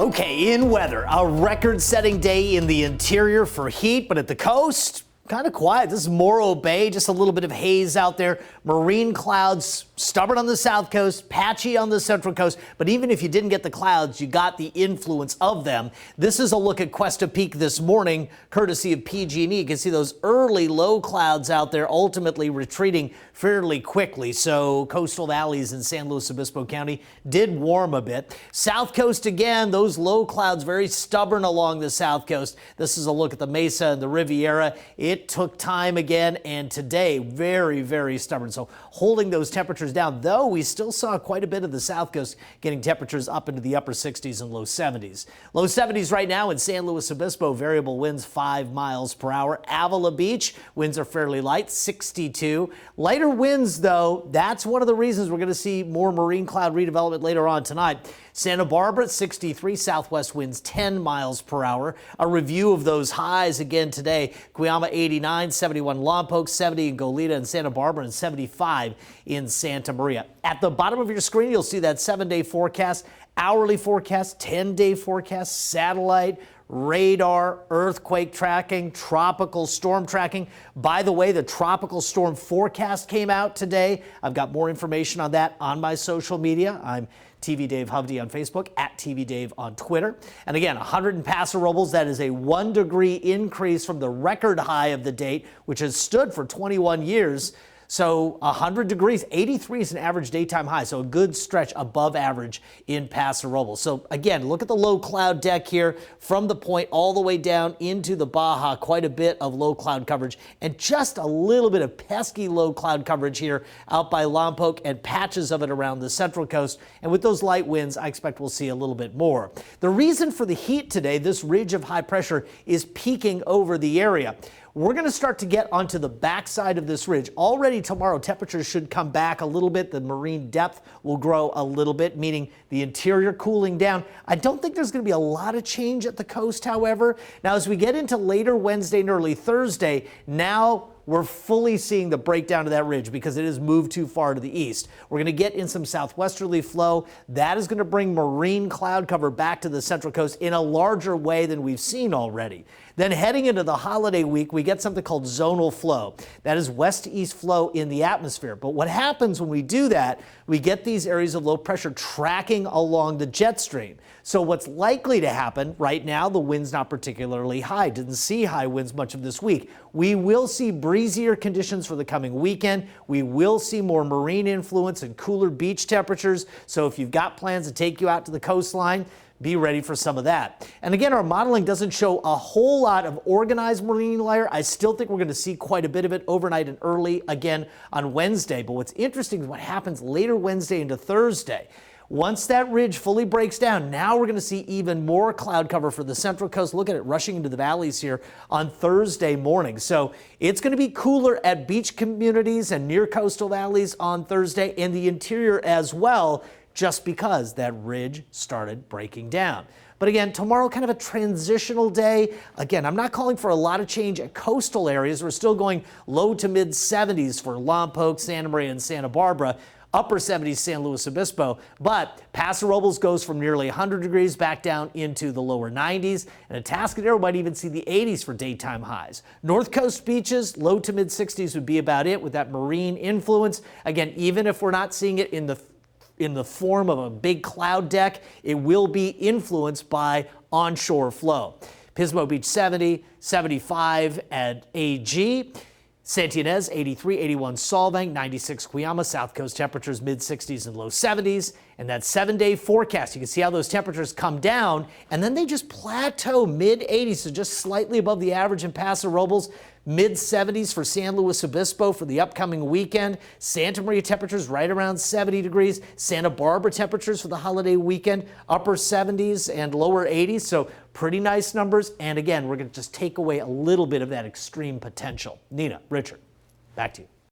Okay, in weather, a record-setting day in the interior for heat, but at the coast, kind of quiet. This is Morro Bay, just a little bit of haze out there. Marine clouds, stubborn on the south coast, patchy on the central coast. But even if you didn't get the clouds, you got the influence of them. This is a look at Cuesta Peak this morning, courtesy of PG&E. You can see those early low clouds out there ultimately retreating fairly quickly. So coastal valleys in San Luis Obispo County did warm a bit. South coast again, those low clouds very stubborn along the south coast. This is a look at the Mesa and the Riviera. It took time again, and today very, very stubborn. So holding those temperatures down, though we still saw quite a bit of the south coast getting temperatures up into the upper 60s and low 70s. Low 70s right now in San Luis Obispo, variable winds 5 miles per hour. Avila Beach, winds are fairly light, 62. Lighter winds, though, that's one of the reasons we're going to see more marine cloud redevelopment later on tonight. Santa Barbara, 63, southwest winds 10 miles per hour. A review of those highs again today. Cuyama 89, 71 Lompoc, 70 in Goleta and Santa Barbara, and 75 in Santa Maria. At the bottom of your screen, you'll see that 7-day forecast, hourly forecast, 10-day forecast, satellite, radar, earthquake tracking, tropical storm tracking. By the way, the tropical storm forecast came out today. I've got more information on that on my social media. I'm TV Dave Hovde on Facebook, at TV Dave on Twitter. And again, 100 in Paso Robles. That is a 1 degree increase from the record high of the date, which has stood for 21 years. So 100 degrees, 83 is an average daytime high. So a good stretch above average in Paso Robles. So again, look at the low cloud deck here from the point all the way down into the Baja. Quite a bit of low cloud coverage and just a little bit of pesky low cloud coverage here out by Lompoc and patches of it around the central coast. And with those light winds, I expect we'll see a little bit more. The reason for the heat today, this ridge of high pressure is peaking over the area. We're going to start to get onto the backside of this ridge. Already tomorrow, temperatures should come back a little bit. The marine depth will grow a little bit, meaning the interior cooling down. I don't think there's going to be a lot of change at the coast, however. Now, as we get into later Wednesday and early Thursday, now we're fully seeing the breakdown of that ridge because it has moved too far to the east. We're going to get in some southwesterly flow. That is going to bring marine cloud cover back to the central coast in a larger way than we've seen already. Then heading into the holiday week, we get something called zonal flow. That is west to east flow in the atmosphere. But what happens when we do that, we get these areas of low pressure tracking along the jet stream. So what's likely to happen right now, the wind's not particularly high. Didn't see high winds much of this week. We will see breezier conditions for the coming weekend. We will see more marine influence and cooler beach temperatures. So if you've got plans to take you out to the coastline, be ready for some of that. And again, our modeling doesn't show a whole lot of organized marine layer. I still think we're going to see quite a bit of it overnight and early again on Wednesday. But what's interesting is what happens later Wednesday into Thursday. Once that ridge fully breaks down, now we're going to see even more cloud cover for the central coast. Look at it rushing into the valleys here on Thursday morning. So it's going to be cooler at beach communities and near coastal valleys on Thursday, and the interior as well, just because that ridge started breaking down. But again, tomorrow kind of a transitional day. Again, I'm not calling for a lot of change at coastal areas. We're still going low to mid 70s for Lompoc, Santa Maria, and Santa Barbara. Upper 70s San Luis Obispo, but Paso Robles goes from nearly 100 degrees back down into the lower 90s, and Atascadero might even see the 80s for daytime highs. North Coast beaches, low to mid 60s would be about it with that marine influence. Again, even if we're not seeing it in the form of a big cloud deck, it will be influenced by onshore flow. Pismo Beach 70, 75 at AG. Santa Ynez, 83, 81 Solvang, 96 Cuyama, south coast temperatures mid-60s and low 70s. And that 7-day forecast, you can see how those temperatures come down, and then they just plateau mid-80s, so just slightly above the average in Paso Robles, mid-70s for San Luis Obispo for the upcoming weekend. Santa Maria temperatures right around 70 degrees. Santa Barbara temperatures for the holiday weekend, upper 70s and lower 80s, so pretty nice numbers. And again, we're going to just take away a little bit of that extreme potential. Nina, Richard, back to you.